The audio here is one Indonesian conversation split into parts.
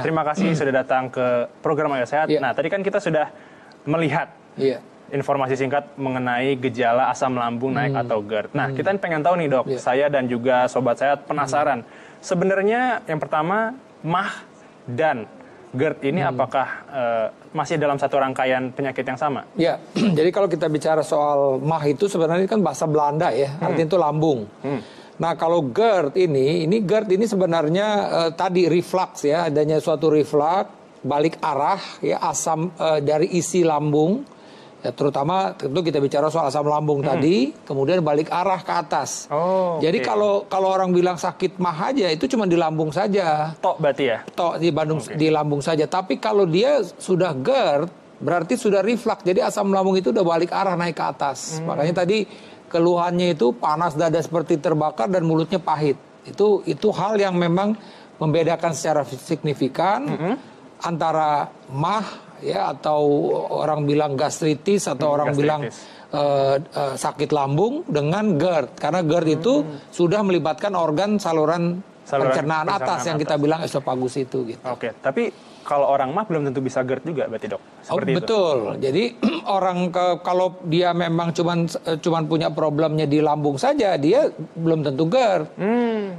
Terima kasih sudah datang ke program Ayo Sehat. Nah, tadi kan kita sudah melihat informasi singkat mengenai gejala asam lambung naik atau GERD. Nah, kita pengen tahu nih, Dok. Saya dan juga sobat saya penasaran. Sebenarnya yang pertama, MAH dan GERD ini apakah masih dalam satu rangkaian penyakit yang sama? Ya, jadi kalau kita bicara soal MAH itu sebenarnya kan bahasa Belanda ya, artinya itu lambung. Nah, kalau GERD ini GERD ini sebenarnya tadi reflux ya, adanya suatu reflux balik arah ya, asam dari isi lambung. Ya, terutama tentu kita bicara soal asam lambung tadi, kemudian balik arah ke atas. Jadi kalau orang bilang sakit MAH aja itu cuma di lambung saja. Tok berarti ya? Tok di lambung saja. Tapi kalau dia sudah GERD, berarti sudah reflux. Jadi asam lambung itu udah balik arah naik ke atas. Makanya tadi keluhannya itu panas dada seperti terbakar dan mulutnya pahit. Itu hal yang memang membedakan secara signifikan antara MAH ya, atau orang bilang gastritis atau orang bilang sakit lambung dengan GERD, karena GERD itu sudah melibatkan organ saluran pencernaan atas yang kita bilang esofagus itu gitu. Oke, tapi kalau orang MAH belum tentu bisa GERD juga berarti, Dok? Seperti itu. Betul. Jadi orang kalau dia memang cuman punya problemnya di lambung saja, dia belum tentu GERD.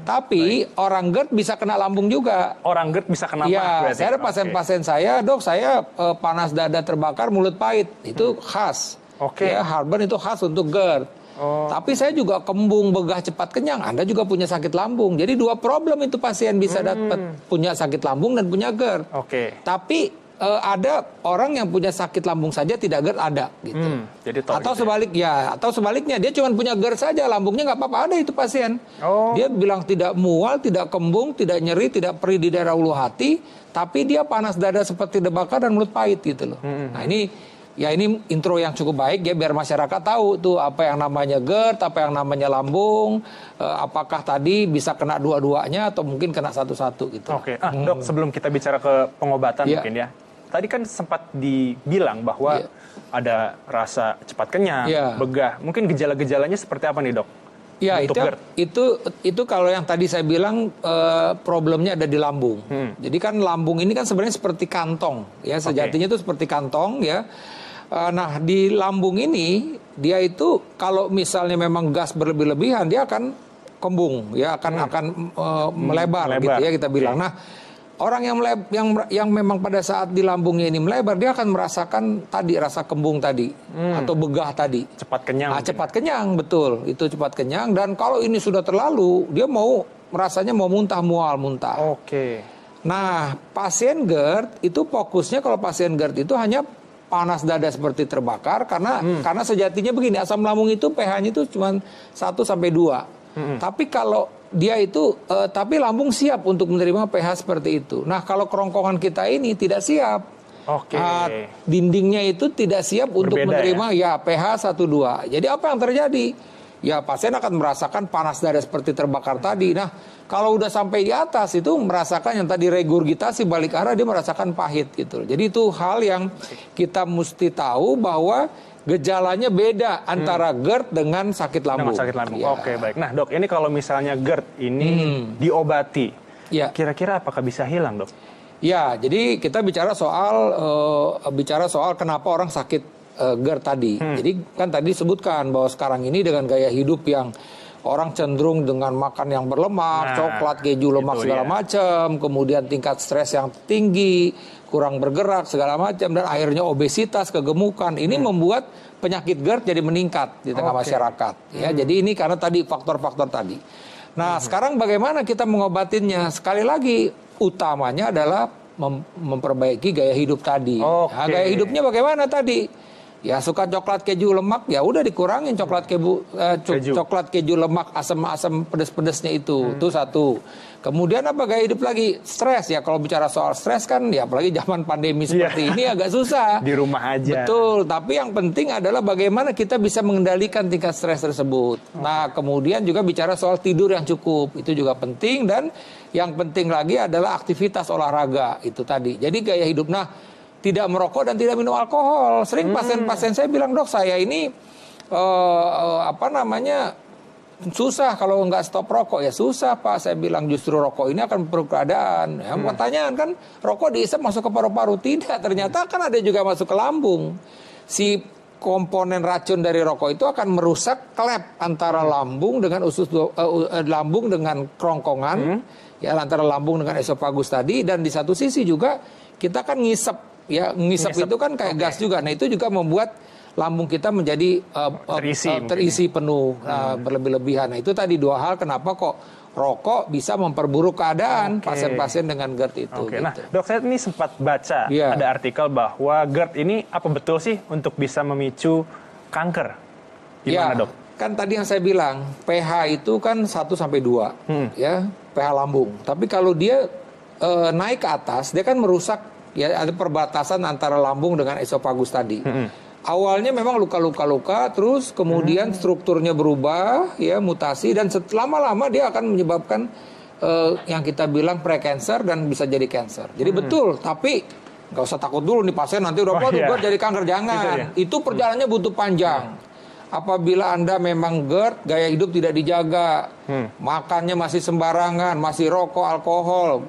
Tapi orang GERD bisa kena lambung juga. Orang GERD bisa kena MAH berarti? Saya ada pasien-pasien saya, Dok, saya panas dada terbakar, mulut pahit. Itu khas. Ya, heartburn itu khas untuk GERD. Tapi saya juga kembung, begah, cepat kenyang. Anda juga punya sakit lambung. Jadi dua problem itu pasien bisa dapat, punya sakit lambung dan punya GERD. Tapi ada orang yang punya sakit lambung saja tidak GERD, ada gitu. Jadi atau sebaliknya dia cuma punya GERD saja, lambungnya nggak apa-apa, ada itu pasien. Dia bilang tidak mual, tidak kembung, tidak nyeri, tidak perih di daerah ulu hati, tapi dia panas dada seperti terbakar dan mulut pahit gitu loh. Nah, ini intro yang cukup baik ya, biar masyarakat tahu tuh apa yang namanya GERD, apa yang namanya lambung, apakah tadi bisa kena dua-duanya atau mungkin kena satu-satu gitu. Dok, sebelum kita bicara ke pengobatan mungkin ya, tadi kan sempat dibilang bahwa ada rasa cepat kenyang, begah, mungkin gejala-gejalanya seperti apa nih, Dok? Ya, itu kalau yang tadi saya bilang problemnya ada di lambung. Jadi kan lambung ini kan sebenarnya seperti kantong ya, sejatinya itu seperti kantong ya. Nah, di lambung ini dia itu kalau misalnya memang gas berlebih-lebihan dia akan kembung ya, akan melebar gitu ya kita bilang. Nah, orang yang memang pada saat di lambungnya ini melebar, dia akan merasakan tadi rasa kembung tadi atau begah tadi. Cepat kenyang. Cepat kenyang, betul. Itu cepat kenyang, dan kalau ini sudah terlalu, dia rasanya mau muntah, mual, muntah. Nah, pasien GERD itu fokusnya, kalau pasien GERD itu hanya panas dada seperti terbakar karena sejatinya begini, asam lambung itu pH-nya itu cuma 1 sampai 2. Tapi kalau dia itu tapi lambung siap untuk menerima pH seperti itu. Nah, kalau kerongkongan kita ini tidak siap. Dindingnya itu tidak siap untuk menerima pH 1-2. Jadi apa yang terjadi? Ya, pasien akan merasakan panas dada seperti terbakar tadi. Nah, kalau udah sampai di atas itu merasakan yang tadi regurgitasi balik arah, dia merasakan pahit gitu. Jadi itu hal yang kita mesti tahu bahwa gejalanya beda antara GERD dengan sakit lambung. Baik. Nah, Dok, ini kalau misalnya GERD ini diobati, kira-kira apakah bisa hilang, Dok? Ya, jadi kita bicara soal kenapa orang sakit GERD tadi. Jadi kan tadi disebutkan bahwa sekarang ini dengan gaya hidup yang orang cenderung dengan makan yang berlemak, coklat, keju, lemak segala macam, kemudian tingkat stres yang tinggi, kurang bergerak segala macam, dan akhirnya obesitas, kegemukan. Ini membuat penyakit GERD jadi meningkat di tengah masyarakat. Ya, jadi ini karena tadi faktor-faktor tadi. Nah, sekarang bagaimana kita mengobatinya? Sekali lagi, utamanya adalah memperbaiki gaya hidup tadi. Nah, gaya hidupnya bagaimana tadi? Ya, suka coklat, keju, lemak, ya udah dikurangin coklat keju, lemak, asam pedes-pedesnya itu satu. Kemudian apa gaya hidup lagi? Stres ya, kalau bicara soal stres kan ya apalagi zaman pandemi seperti ini agak susah. Di rumah aja. Betul, tapi yang penting adalah bagaimana kita bisa mengendalikan tingkat stres tersebut. Nah, kemudian juga bicara soal tidur yang cukup, itu juga penting, dan yang penting lagi adalah aktivitas olahraga itu tadi. Jadi gaya hidup. Nah, tidak merokok dan tidak minum alkohol. Sering pasien-pasien saya bilang, Dok, saya ini susah kalau nggak stop rokok. Ya susah Pak, saya bilang justru rokok ini akan memperburuk keadaan. Ya, pertanyaan kan, rokok diisap masuk ke paru-paru? Tidak, ternyata kan ada juga masuk ke lambung. Si komponen racun dari rokok itu akan merusak klep antara lambung dengan lambung dengan kerongkongan, ya antara lambung dengan esofagus tadi, dan di satu sisi juga kita kan ngisep, ya ngisep itu kan kayak gas juga. Nah itu juga membuat lambung kita menjadi terisi penuh, berlebih-lebihan. Nah itu tadi dua hal kenapa kok rokok bisa memperburuk keadaan pasien-pasien dengan GERD itu. Oke. Gitu. Nah, Dok, saya ini sempat baca ada artikel bahwa GERD ini apa betul sih untuk bisa memicu kanker? Gimana, Dok? Kan tadi yang saya bilang, pH itu kan 1 sampai 2, ya, pH lambung. Tapi kalau dia naik ke atas, dia kan merusak, ya ada perbatasan antara lambung dengan esofagus tadi. Awalnya memang luka-luka, terus kemudian strukturnya berubah, ya mutasi, dan lama-lama dia akan menyebabkan yang kita bilang pre-cancer dan bisa jadi cancer. Jadi betul, tapi nggak usah takut dulu nih pasien nanti udah GERD jadi kanker, jangan. Itu perjalanannya butuh panjang. Apabila Anda memang GERD, gaya hidup tidak dijaga, makannya masih sembarangan, masih rokok, alkohol,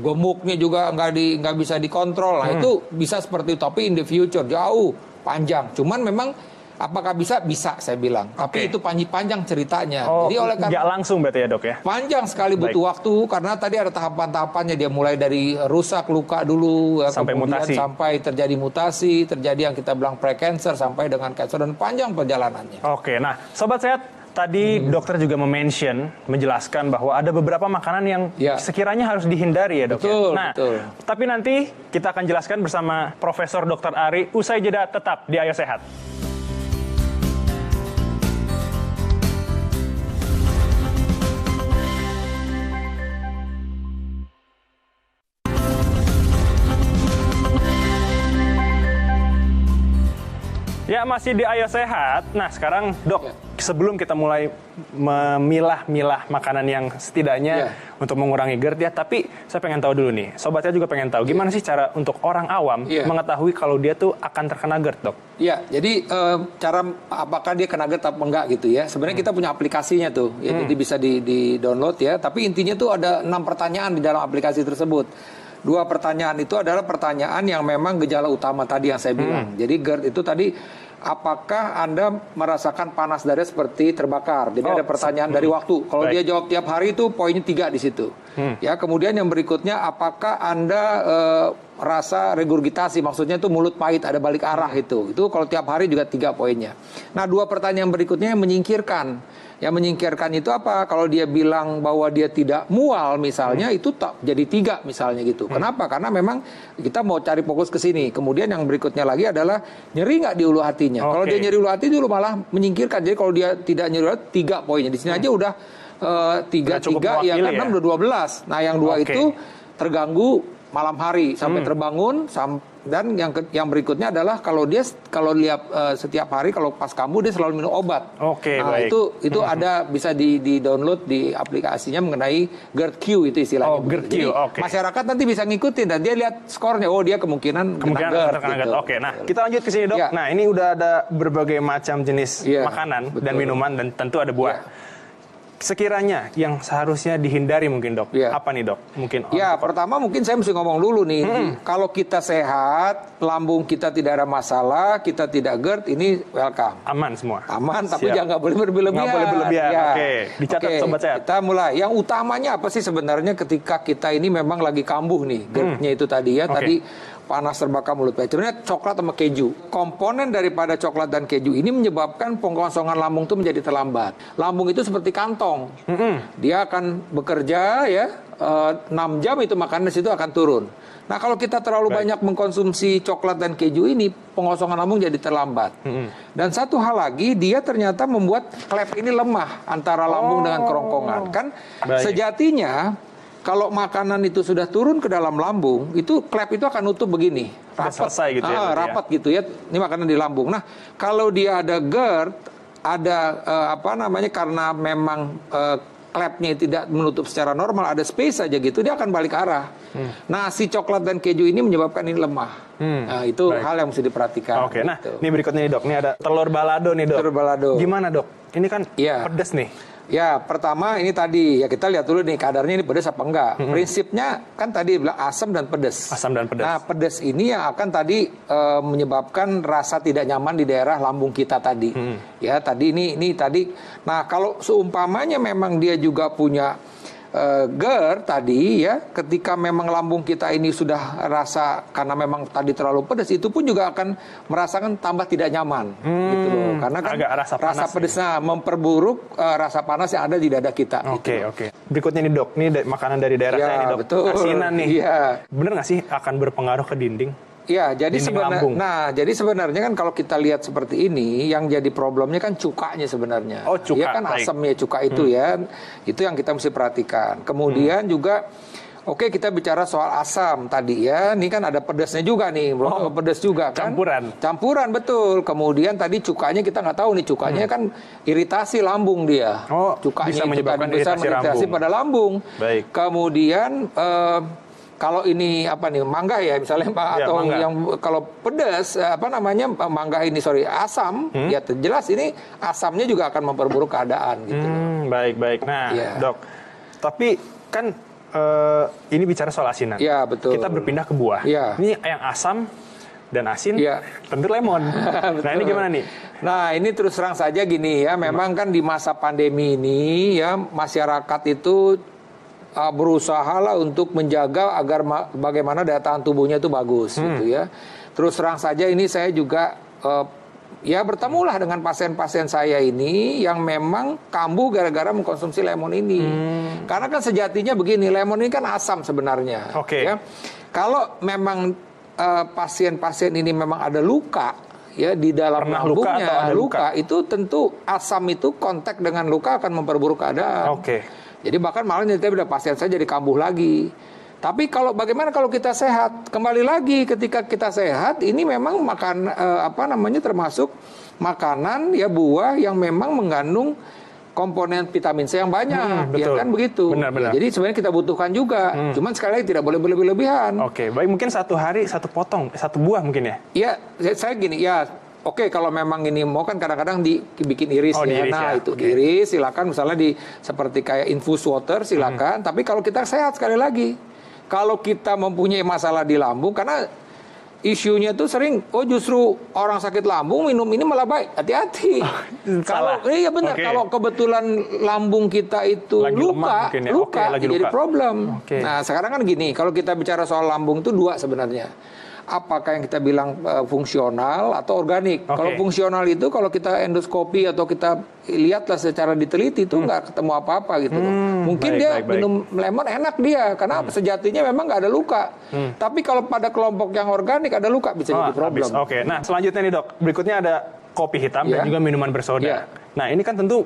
gemuknya juga nggak bisa dikontrol, nah itu bisa seperti itu. Tapi in the future jauh panjang. Cuman memang apakah bisa saya bilang. Tapi itu panjang ceritanya. Jadi oleh karena nggak langsung berarti ya, Dok ya. Panjang sekali butuh waktu karena tadi ada tahapan-tahapannya, dia mulai dari rusak luka dulu sampai kemudian mutasi. Sampai terjadi mutasi, terjadi yang kita bilang pre-cancer sampai dengan cancer, dan panjang perjalanannya. Oke, nah sobat sehat, tadi dokter juga menjelaskan bahwa ada beberapa makanan yang sekiranya harus dihindari ya, Dok. Betul, Nah, betul. Tapi nanti kita akan jelaskan bersama Profesor Dr. Ari usai jeda, tetap di Ayo Sehat. Ya, masih di Ayo Sehat. Nah, sekarang Dok, sebelum kita mulai memilah-milah makanan yang setidaknya untuk mengurangi GERD ya, tapi saya pengen tahu dulu nih, sobatnya juga pengen tahu gimana sih cara untuk orang awam mengetahui kalau dia tuh akan terkena GERD, Dok? Iya, jadi cara apakah dia kena GERD apa enggak gitu ya. Sebenarnya kita punya aplikasinya tuh, ya, jadi bisa di-download ya, tapi intinya tuh ada 6 pertanyaan di dalam aplikasi tersebut. 2 pertanyaan itu adalah pertanyaan yang memang gejala utama tadi yang saya bilang. Jadi GERD itu tadi, apakah Anda merasakan panas dada seperti terbakar? Jadi ada pertanyaan dari waktu. Kalau dia jawab tiap hari itu poinnya 3 di situ. Ya, kemudian yang berikutnya, apakah Anda rasa regurgitasi? Maksudnya itu mulut pahit, ada balik arah itu. Itu kalau tiap hari juga 3 poinnya. Nah, 2 pertanyaan berikutnya yang menyingkirkan. Yang menyingkirkan itu apa? Kalau dia bilang bahwa dia tidak mual misalnya, itu tak jadi 3 misalnya gitu. Kenapa? Karena memang kita mau cari fokus ke sini. Kemudian yang berikutnya lagi adalah nyeri nggak di ulu hatinya. Kalau dia nyeri ulu hati dulu malah menyingkirkan. Jadi kalau dia tidak nyeri ulu hati, 3 poinnya. Di sini aja udah 3, ya kan 6 udah 12. Nah yang 2 itu terganggu malam hari sampai terbangun, dan yang berikutnya adalah kalau lihat setiap hari kalau pas kambuh dia selalu minum obat. Nah baik. itu ada bisa di-download di aplikasinya mengenai GERD-Q itu istilahnya. GERD-Q, masyarakat nanti bisa ngikutin dan dia lihat skornya, dia kemungkinan kena GERD. Gitu. Nah kita lanjut ke sini, Dok. Nah ini udah ada berbagai macam jenis makanan dan minuman, dan tentu ada buah. Sekiranya yang seharusnya dihindari mungkin, Dok, apa nih, Dok? Mungkin pertama mungkin saya mesti ngomong dulu nih, kalau kita sehat, lambung kita tidak ada masalah, kita tidak GERD, ini welcome. Aman semua? Aman, tapi jangan boleh berlebihan. Nggak boleh berlebihan, dicatat sobat sehat. Kita mulai, yang utamanya apa sih sebenarnya ketika kita ini memang lagi kambuh nih, GERD-nya itu tadi ya, tadi panas terbakar mulut pahit. Sebenarnya coklat sama keju. Komponen daripada coklat dan keju ini menyebabkan pengosongan lambung itu menjadi terlambat. Lambung itu seperti kantong. Dia akan bekerja ya 6 jam, itu makanan di situ akan turun. Nah, kalau kita terlalu banyak mengkonsumsi coklat dan keju ini, pengosongan lambung jadi terlambat. Dan satu hal lagi, dia ternyata membuat klep ini lemah antara lambung dengan kerongkongan. Kan sejatinya kalau makanan itu sudah turun ke dalam lambung, itu klep itu akan nutup begini, rapat, gitu ya, rapat gitu ya. Ini makanan di lambung. Nah, kalau dia ada GERD, ada karena memang klepnya tidak menutup secara normal, ada space aja gitu, dia akan balik arah. Nah, si coklat dan keju ini menyebabkan ini lemah. Nah, itu hal yang mesti diperhatikan. Oke, nah ini berikutnya nih, Dok. Ini ada telur balado nih, Dok. Telur balado. Gimana, Dok? Ini kan pedas nih. Ya, pertama ini tadi, ya kita lihat dulu nih kadarnya ini pedas apa enggak. Prinsipnya kan tadi bilang asam dan pedas. Asam dan pedas. Nah, pedas ini yang akan tadi menyebabkan rasa tidak nyaman di daerah lambung kita tadi. Ya, tadi ini tadi. Nah, kalau seumpamanya memang dia juga punya GERD tadi ya, ketika memang lambung kita ini sudah rasa karena memang tadi terlalu pedas, itu pun juga akan merasakan tambah tidak nyaman gitu loh. Karena kan agak rasa pedasnya memperburuk rasa panas yang ada di dada kita. Oke. Berikutnya nih dok, ini makanan dari daerah saya nih dok. Betul. Asinan nih. Iya. Bener nggak sih akan berpengaruh ke dinding? Ya, jadi sebenarnya kan kalau kita lihat seperti ini, yang jadi problemnya kan cukanya sebenarnya. Oh, cuka. Ya kan asamnya cuka itu ya, itu yang kita mesti perhatikan. Kemudian juga, oke, kita bicara soal asam tadi ya, ini kan ada pedasnya juga nih, pedas juga kan. Campuran betul. Kemudian tadi cukanya kita nggak tahu nih, cukanya kan iritasi lambung dia. Cukanya bisa menyebabkan iritasi pada lambung. Baik. Kemudian kalau ini mangga ya misalnya atau mangga. yang kalau pedas mangga ini asam ya jelas ini asamnya juga akan memperburuk keadaan gitu. Baik. Nah, dok, tapi kan ini bicara soal asinan. Ya, betul. Kita berpindah ke buah. Ya. Ini yang asam dan asin, tentu lemon. Nah, ini gimana nih? Nah, ini terus terang saja gini ya, memang kan di masa pandemi ini ya masyarakat itu berusaha lah untuk menjaga agar bagaimana daya tahan tubuhnya itu bagus gitu ya. Terus terang saja ini saya juga bertemulah dengan pasien-pasien saya ini yang memang kambuh gara-gara mengkonsumsi lemon ini. Karena kan sejatinya begini, lemon ini kan asam sebenarnya. Ya. Kalau memang pasien-pasien ini memang ada luka ya di dalam lambungnya, luka itu tentu asam itu kontak dengan luka akan memperburuk keadaan. Jadi bahkan malah ada pasien saya jadi kambuh lagi. Tapi bagaimana kalau kita sehat? Kembali lagi ketika kita sehat, ini memang makan termasuk makanan ya buah yang memang mengandung komponen vitamin C yang banyak, ya kan begitu. Benar. Ya, jadi sebenarnya kita butuhkan juga. Cuman sekali lagi tidak boleh berlebih-lebihan. Baik, mungkin satu hari satu potong, satu buah mungkin ya? Iya, saya gini ya. Oke, kalau memang ini mau kan kadang-kadang dibikin iris ya. Nah, itu diiris, silakan misalnya seperti kayak infus water silakan. Tapi kalau kita sehat sekali lagi, kalau kita mempunyai masalah di lambung, karena isunya tuh sering, justru orang sakit lambung minum ini malah baik. Hati-hati. Iya benar. Kalau kebetulan lambung kita itu lagi luka, jadi problem. Nah, sekarang kan gini, kalau kita bicara soal lambung itu dua sebenarnya. Apakah yang kita bilang fungsional atau organik? Kalau fungsional itu kalau kita endoskopi atau kita lihatlah secara diteliti itu nggak ketemu apa-apa gitu. Mungkin dia minum lemon enak dia karena sejatinya memang nggak ada luka. Tapi kalau pada kelompok yang organik ada luka bisa jadi problem. Nah selanjutnya nih dok, berikutnya ada kopi hitam dan juga minuman bersoda. Nah ini kan tentu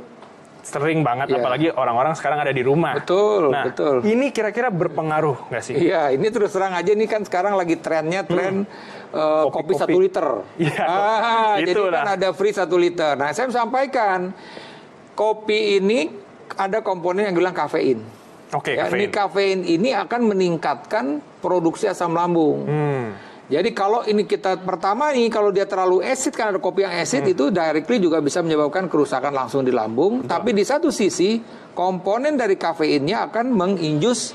sering banget, apalagi orang-orang sekarang ada di rumah. Betul. Ini kira-kira berpengaruh nggak sih? Iya, ini terus terang aja ini kan sekarang lagi tren kopi 1 liter. Jadi kan ada free 1 liter. Nah, saya sampaikan kopi ini ada komponen yang bilang kafein. Kafein. Ini kafein ini akan meningkatkan produksi asam lambung. Jadi kalau ini kita pertama nih kalau dia terlalu acid kan ada kopi yang acid itu directly juga bisa menyebabkan kerusakan langsung di lambung. Tapi di satu sisi komponen dari kafeinnya akan menginjus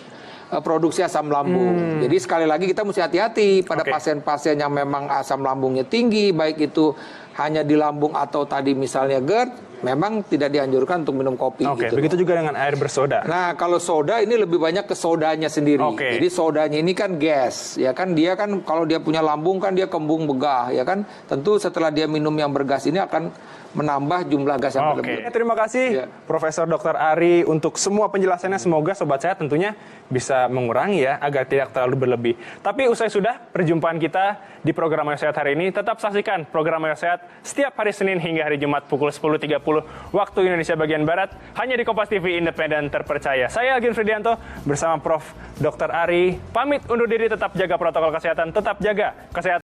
produksi asam lambung. Jadi sekali lagi kita mesti hati-hati pada pasien-pasien yang memang asam lambungnya tinggi, baik itu hanya di lambung atau tadi misalnya GERD, memang tidak dianjurkan untuk minum kopi. Gitu. Begitu juga dengan air bersoda. Nah, kalau soda ini lebih banyak ke sodanya sendiri. Jadi sodanya ini kan gas, ya kan dia kan kalau dia punya lambung kan dia kembung begah, ya kan. Tentu setelah dia minum yang bergas ini akan menambah jumlah gas yang berlebih. Terima kasih Profesor Dr. Ari untuk semua penjelasannya. Semoga sobat sehat tentunya bisa mengurangi ya agar tidak terlalu berlebih. Tapi usai sudah perjumpaan kita di program Ayo Sehat hari ini, tetap saksikan program Ayo Sehat setiap hari Senin hingga hari Jumat pukul 10.30 waktu Indonesia bagian Barat hanya di Kompas TV independen terpercaya. Saya Agin Fridianto bersama Prof. Dr. Ari pamit undur diri, tetap jaga protokol kesehatan, tetap jaga kesehatan